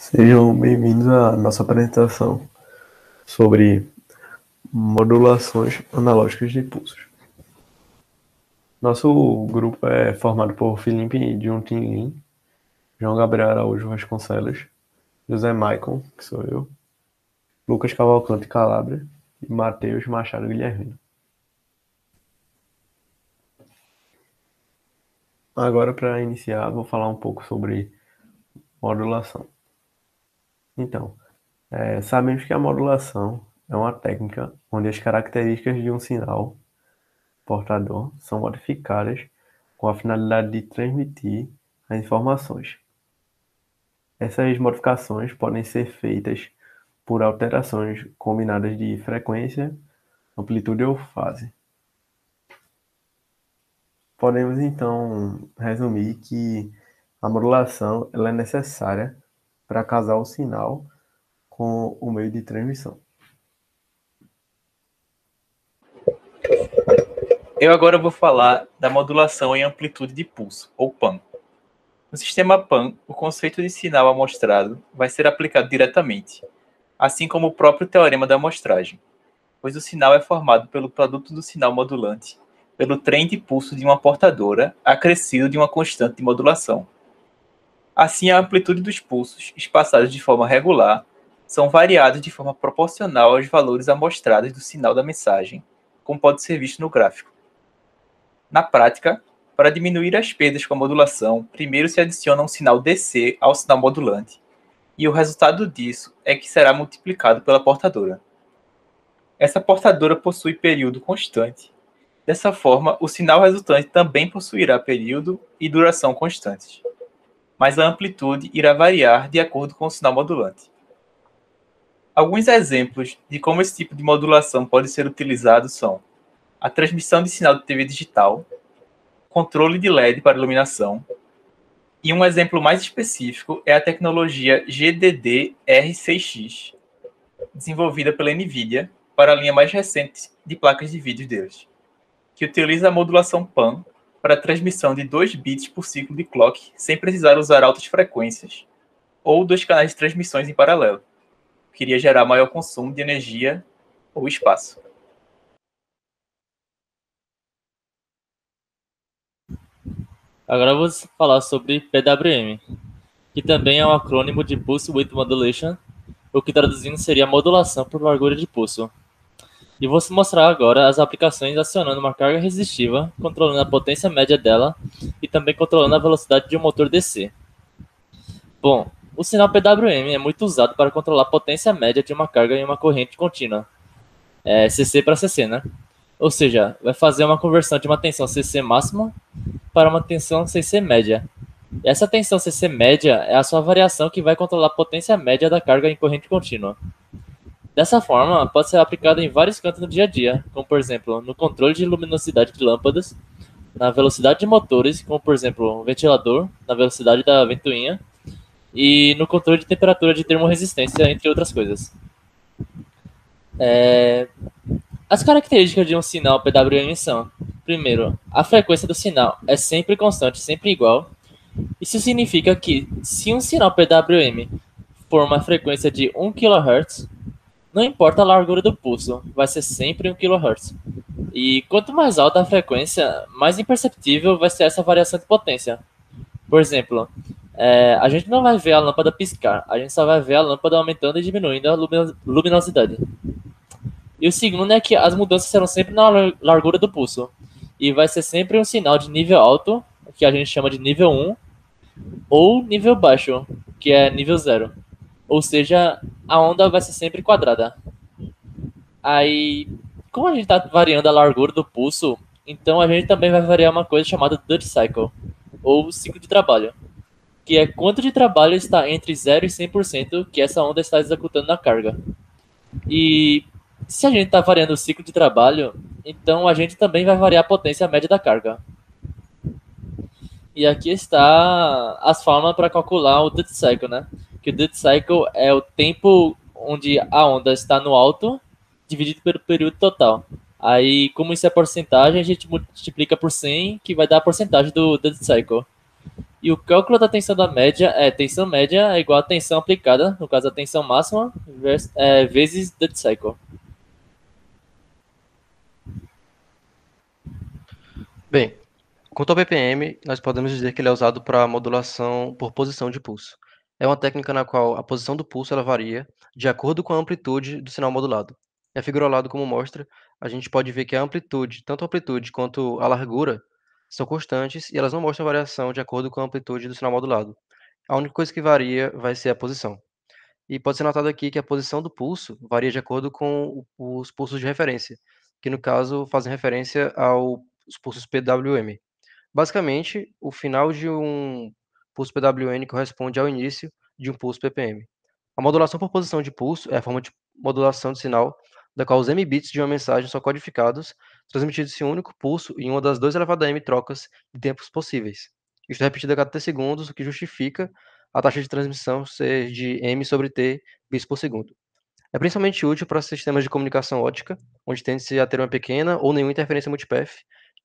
Sejam bem-vindos à nossa apresentação sobre modulações analógicas de pulsos. Nosso grupo é formado por Felipe Juntin, João Gabriel Araújo Vasconcelos, José Maicon, que sou eu, Lucas Cavalcante Calabria e Matheus Machado Guilherme. Agora, para iniciar, vou falar um pouco sobre modulação. Então, sabemos que a modulação é uma técnica onde as características de um sinal portador são modificadas com a finalidade de transmitir as informações. Essas modificações podem ser feitas por alterações combinadas de frequência, amplitude ou fase. Podemos então resumir que a modulação ela é necessária para casar o sinal com o meio de transmissão. Eu agora vou falar da modulação em amplitude de pulso, ou PAM. No sistema PAM, o conceito de sinal amostrado vai ser aplicado diretamente, assim como o próprio teorema da amostragem, pois o sinal é formado pelo produto do sinal modulante, pelo trem de pulso de uma portadora acrescido de uma constante de modulação. Assim, a amplitude dos pulsos, espaçados de forma regular, são variados de forma proporcional aos valores amostrados do sinal da mensagem, como pode ser visto no gráfico. Na prática, para diminuir as perdas com a modulação, primeiro se adiciona um sinal DC ao sinal modulante, e o resultado disso é que será multiplicado pela portadora. Essa portadora possui período constante. Dessa forma, o sinal resultante também possuirá período e duração constantes, mas a amplitude irá variar de acordo com o sinal modulante. Alguns exemplos de como esse tipo de modulação pode ser utilizado são a transmissão de sinal de TV digital, controle de LED para iluminação, e um exemplo mais específico é a tecnologia GDD-R6X, desenvolvida pela NVIDIA para a linha mais recente de placas de vídeo deles, que utiliza a modulação PAM para a transmissão de 2 bits por ciclo de clock sem precisar usar altas frequências, ou 2 canais de transmissões em paralelo, que iria gerar maior consumo de energia ou espaço. Agora eu vou falar sobre PWM, que também é um acrônimo de Pulse Width Modulation, o que traduzindo seria modulação por largura de pulso. E vou mostrar agora as aplicações acionando uma carga resistiva, controlando a potência média dela e também controlando a velocidade de um motor DC. Bom, o sinal PWM é muito usado para controlar a potência média de uma carga em uma corrente contínua, CC para CC, né? Ou seja, vai fazer uma conversão de uma tensão CC máxima para uma tensão CC média. E essa tensão CC média é a sua variação que vai controlar a potência média da carga em corrente contínua. Dessa forma, pode ser aplicada em vários cantos do dia a dia, como por exemplo, no controle de luminosidade de lâmpadas, na velocidade de motores, como por exemplo, um ventilador, na velocidade da ventoinha, e no controle de temperatura de termorresistência, entre outras coisas. As características de um sinal PWM são: primeiro, a frequência do sinal é sempre constante, sempre igual. Isso significa que, se um sinal PWM for uma frequência de 1 kHz, não importa a largura do pulso, vai ser sempre 1 kHz. E quanto mais alta a frequência, mais imperceptível vai ser essa variação de potência. Por exemplo, a gente não vai ver a lâmpada piscar, a gente só vai ver a lâmpada aumentando e diminuindo a luminosidade. E o segundo é que as mudanças serão sempre na largura do pulso. E vai ser sempre um sinal de nível alto, que a gente chama de nível 1, ou nível baixo, que é nível 0. Ou seja, a onda vai ser sempre quadrada. Aí, como a gente está variando a largura do pulso, então a gente também vai variar uma coisa chamada duty cycle, ou ciclo de trabalho, que é quanto de trabalho está entre 0 e 100% que essa onda está executando na carga. E se a gente está variando o ciclo de trabalho, então a gente também vai variar a potência média da carga. E aqui está as formas para calcular o duty cycle, né? Que o duty cycle é o tempo onde a onda está no alto dividido pelo período total. Aí, como isso é porcentagem, a gente multiplica por 100, que vai dar a porcentagem do duty cycle. E o cálculo da tensão da média é tensão média é igual a tensão aplicada, no caso a tensão máxima, vezes dead cycle. Bem, quanto ao BPM, nós podemos dizer que ele é usado para modulação por posição de pulso. É uma técnica na qual a posição do pulso ela varia de acordo com a amplitude do sinal modulado. E a figura ao lado, como mostra, a gente pode ver que a amplitude, tanto a amplitude quanto a largura, são constantes e elas não mostram variação de acordo com a amplitude do sinal modulado. A única coisa que varia vai ser a posição. E pode ser notado aqui que a posição do pulso varia de acordo com os pulsos de referência, que no caso fazem referência aos pulsos PWM. Basicamente, o final de um pulso PWM corresponde ao início de um pulso PPM. A modulação por posição de pulso é a forma de modulação de sinal da qual os m-bits de uma mensagem são codificados, transmitidos em um único pulso em uma das 2 elevado a m trocas de tempos possíveis. Isto é repetido a cada t segundos, o que justifica a taxa de transmissão ser de m sobre t bits por segundo. É principalmente útil para sistemas de comunicação ótica, onde tende-se a ter uma pequena ou nenhuma interferência multipath.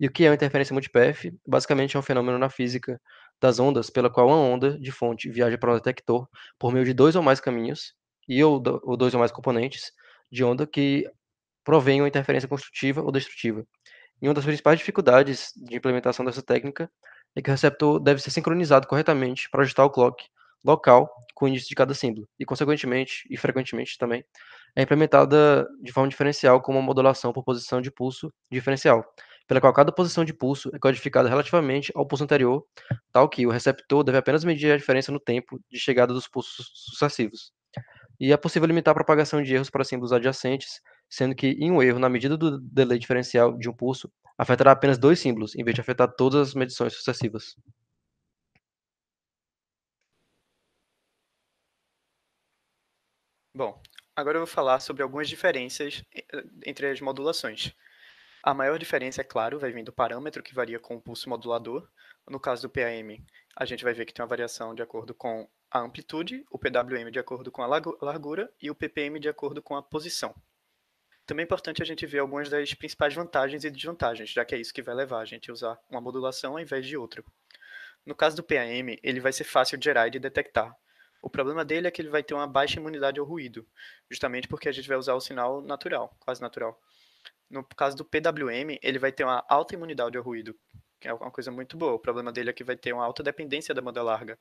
E o que é uma interferência multipath? Basicamente é um fenômeno na física das ondas pela qual uma onda de fonte viaja para um detector por meio de dois ou mais caminhos ou dois ou mais componentes de onda que provém uma interferência construtiva ou destrutiva. E uma das principais dificuldades de implementação dessa técnica é que o receptor deve ser sincronizado corretamente para ajustar o clock local com o início de cada símbolo, e consequentemente, e frequentemente também, é implementada de forma diferencial com uma modulação por posição de pulso diferencial, pela qual cada posição de pulso é codificada relativamente ao pulso anterior, tal que o receptor deve apenas medir a diferença no tempo de chegada dos pulsos sucessivos. E é possível limitar a propagação de erros para símbolos adjacentes, sendo que em um erro, na medida do delay diferencial de um pulso, afetará apenas dois símbolos, em vez de afetar todas as medições sucessivas. Bom, agora eu vou falar sobre algumas diferenças entre as modulações. A maior diferença, é claro, vai vir do parâmetro que varia com o pulso modulador. No caso do PAM, a gente vai ver que tem uma variação de acordo com a amplitude, o PWM de acordo com a largura e o PPM de acordo com a posição. Também é importante a gente ver algumas das principais vantagens e desvantagens, já que é isso que vai levar a gente a usar uma modulação ao invés de outra. No caso do PAM, ele vai ser fácil de gerar e de detectar. O problema dele é que ele vai ter uma baixa imunidade ao ruído, justamente porque a gente vai usar o sinal natural, quase natural. No caso do PWM, ele vai ter uma alta imunidade ao ruído, que é uma coisa muito boa. O problema dele é que vai ter uma alta dependência da banda larga,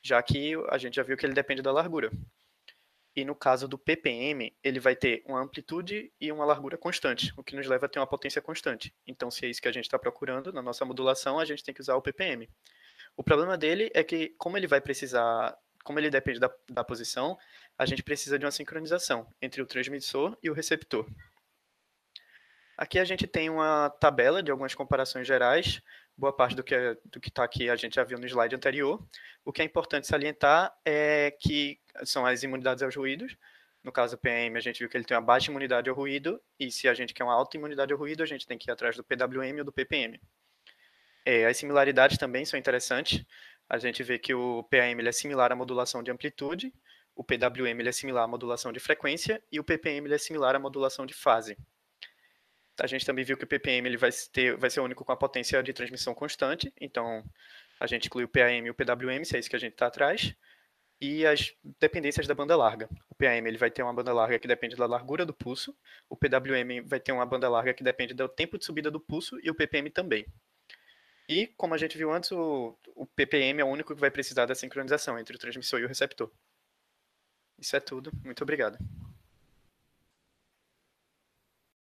já que a gente já viu que ele depende da largura. E no caso do ppm, ele vai ter uma amplitude e uma largura constante, o que nos leva a ter uma potência constante. Então, se é isso que a gente está procurando na nossa modulação, a gente tem que usar o ppm. O problema dele é que, como ele vai precisar, como ele depende da posição, a gente precisa de uma sincronização entre o transmissor e o receptor. Aqui a gente tem uma tabela de algumas comparações gerais. Boa parte do que está aqui a gente já viu no slide anterior. O que é importante salientar é que são as imunidades aos ruídos. No caso do PM, a gente viu que ele tem uma baixa imunidade ao ruído, e se a gente quer uma alta imunidade ao ruído, a gente tem que ir atrás do PWM ou do PPM. As similaridades também são interessantes. A gente vê que o PAM ele é similar à modulação de amplitude, o PWM ele é similar à modulação de frequência, e o PPM ele é similar à modulação de fase. A gente também viu que o ppm ele vai ser o único com a potência de transmissão constante, então a gente inclui o PAM e o PWM, se é isso que a gente está atrás, e as dependências da banda larga. O PAM ele vai ter uma banda larga que depende da largura do pulso, o PWM vai ter uma banda larga que depende do tempo de subida do pulso, e o ppm também. E, como a gente viu antes, o ppm é o único que vai precisar da sincronização entre o transmissor e o receptor. Isso é tudo. Muito obrigado.